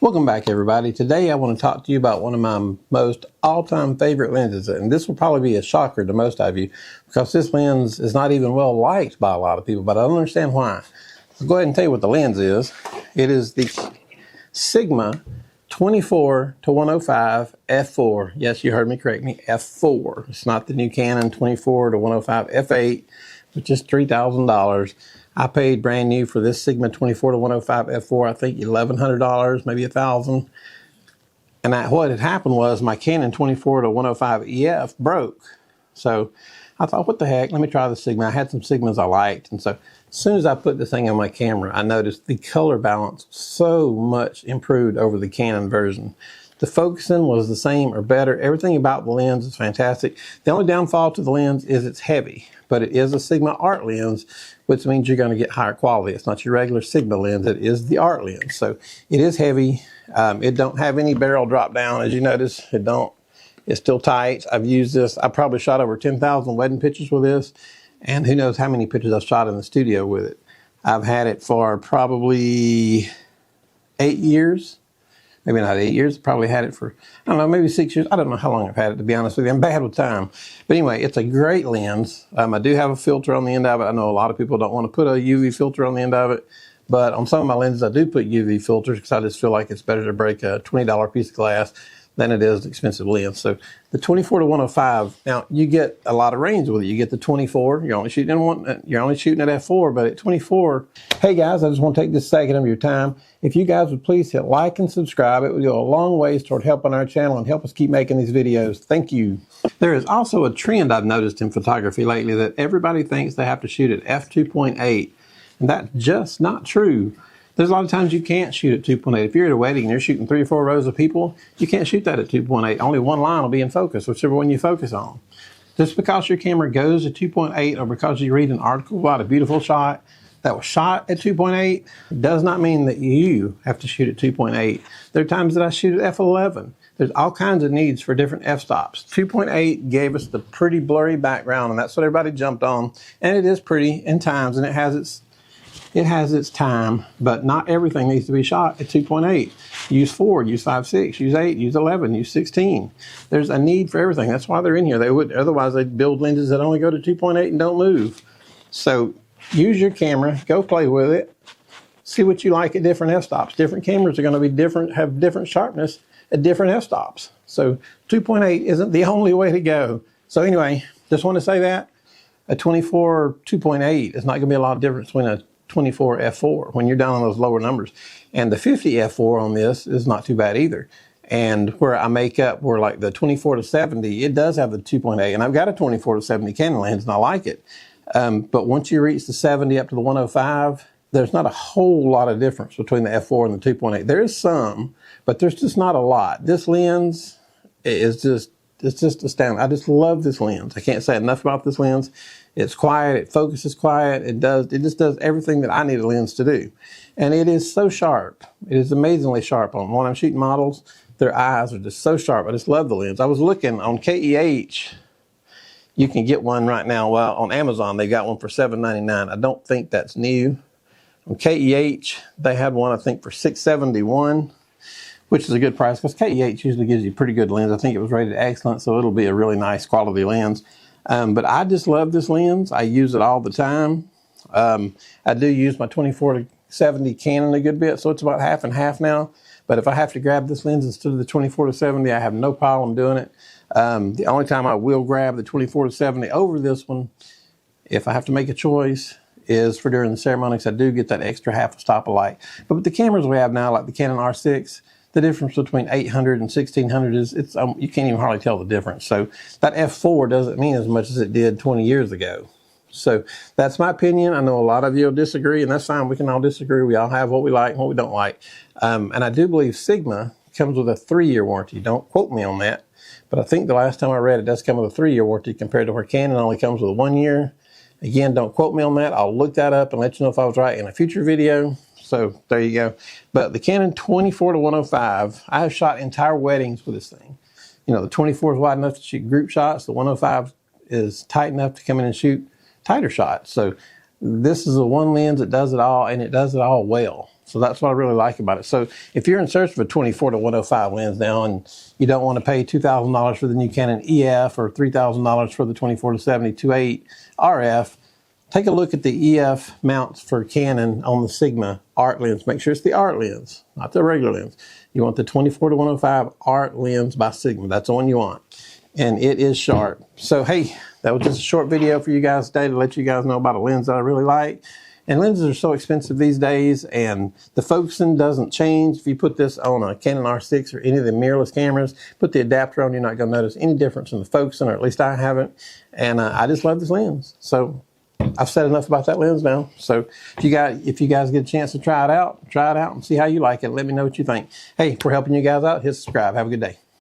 Welcome back, everybody. Today I want to talk to you about one of my most all-time favorite lenses, and this will probably be a shocker to most of you because this lens is not even well liked by a lot of people, but I don't understand why. I'll go ahead and tell you what the lens is. It is the Sigma 24-105 F4. Yes, you heard me correctly, F4. It's not the new Canon 24-105 F8, which is $3,000. I paid brand new for this Sigma 24-105 F4, I think $1,100, maybe $1,000. And what had happened was my Canon 24-105 EF broke. So I thought, what the heck, let me try the Sigma. I had some Sigmas I liked. And so as soon as I put this thing on my camera, I noticed the color balance so much improved over the Canon version. The focusing was the same or better. Everything about the lens is fantastic. The only downfall to the lens is it's heavy, but it is a Sigma art lens, which means you're going to get higher quality. It's not your regular Sigma lens. It is the art lens. So it is heavy. It don't have any barrel drop down, as you notice. It's still tight. I've used this. I probably shot over 10,000 wedding pictures with this, and who knows how many pictures I've shot in the studio with it. I've had it for probably 8 years. Maybe not 8 years, probably had it for, I don't know, maybe 6 years. I don't know how long I've had it, to be honest with you. I'm bad with time. But anyway, it's a great lens. I do have a filter on the end of it. I know a lot of people don't want to put a UV filter on the end of it. But on some of my lenses, I do put UV filters because I just feel like it's better to break a $20 piece of glass than it is an expensive lens. So the 24-105, now you get a lot of range with it. You get the 24, you're only shooting at f4, but at 24, hey guys, I just want to take this second of your time. If you guys would please hit like and subscribe, it would go a long ways toward helping our channel and help us keep making these videos. Thank you. There is also a trend I've noticed in photography lately that everybody thinks they have to shoot at f2.8, and that's just not true. There's a lot of times you can't shoot at 2.8. If you're at a wedding and you're shooting 3 or 4 rows of people, you can't shoot that at 2.8. Only one line will be in focus, whichever one you focus on. Just because your camera goes to 2.8 or because you read an article about a beautiful shot that was shot at 2.8 does not mean that you have to shoot at 2.8. There are times that I shoot at f11. There's all kinds of needs for different f-stops. 2.8 gave us the pretty blurry background, and that's what everybody jumped on. And it is pretty in times, and it has its time, but not everything needs to be shot at 2.8. Use 4, use 5.6, use 8, use 11, use 16. There's a need for everything. That's why they're in here. Otherwise they'd build lenses that only go to 2.8 and don't move. So use your camera, go play with it, see what you like at different f-stops. Different cameras are going to be different, have different sharpness at different f-stops. So 2.8 isn't the only way to go. So anyway, just want to say that a 24 2.8 is not going to be a lot of difference between a 24 f4 when you're down on those lower numbers. And the 50 f4 on this is not too bad either. And where I make up, where like the 24-70, it does have the 2.8, and I've got a 24-70 Canon lens and I like it. But once you reach the 70 up to the 105, there's not a whole lot of difference between the f4 and the 2.8. There is some, but there's just not a lot. This lens is it's just astounding. I just love this lens. I can't say enough about this lens. It's quiet, it focuses quiet, it just does everything that I need a lens to do. And it is so sharp. It is amazingly sharp. When I'm shooting models, their eyes are just so sharp. I just love the lens. I was looking on KEH. You can get one right now. Well, on Amazon, they got one for $7.99. I don't think that's new. On KEH, they had one, I think, for $6.71, which is a good price because KEH usually gives you a pretty good lens. I think it was rated excellent, so it'll be a really nice quality lens. But I just love this lens. I use it all the time. I do use my 24-70 Canon a good bit, so it's about half and half now. But if I have to grab this lens instead of the 24-70, I have no problem doing it. The only time I will grab the 24-70 over this one, if I have to make a choice, is for during the ceremony, because I do get that extra half a stop of light. But with the cameras we have now, like the Canon R6, the difference between 800 and 1600 is, you can't even hardly tell the difference. So that f4 doesn't mean as much as it did 20 years ago. So that's my opinion. I know a lot of you will disagree, and that's fine. We can all disagree. We all have what we like and what we don't like. And I do believe Sigma comes with a 3-year warranty. Don't quote me on that. But I think the last time I read it does come with a 3-year warranty compared to where Canon only comes with a 1 year. Again, don't quote me on that. I'll look that up and let you know if I was right in a future video. So there you go. But the Canon 24-105, I have shot entire weddings with this thing. You know, the 24 is wide enough to shoot group shots. The 105 is tight enough to come in and shoot tighter shots. So this is the one lens that does it all, and it does it all well. So that's what I really like about it. So if you're in search of a 24 to 105 lens now and you don't want to pay $2,000 for the new Canon EF or $3,000 for the 24 to 70-2.8 RF, take a look at the EF mounts for Canon on the Sigma art lens. Make sure it's the art lens, not the regular lens. You want the 24 to 105 art lens by Sigma. That's the one you want. And it is sharp. So, hey, that was just a short video for you guys today to let you guys know about a lens that I really like. And lenses are so expensive these days, and the focusing doesn't change. If you put this on a Canon R6 or any of the mirrorless cameras, put the adapter on, you're not going to notice any difference in the focusing, or at least I haven't. And I just love this lens. So I've said enough about that lens now. So if you guys get a chance to try it out and see how you like it. Let me know what you think. Hey, if we're helping you guys out, hit subscribe. Have a good day.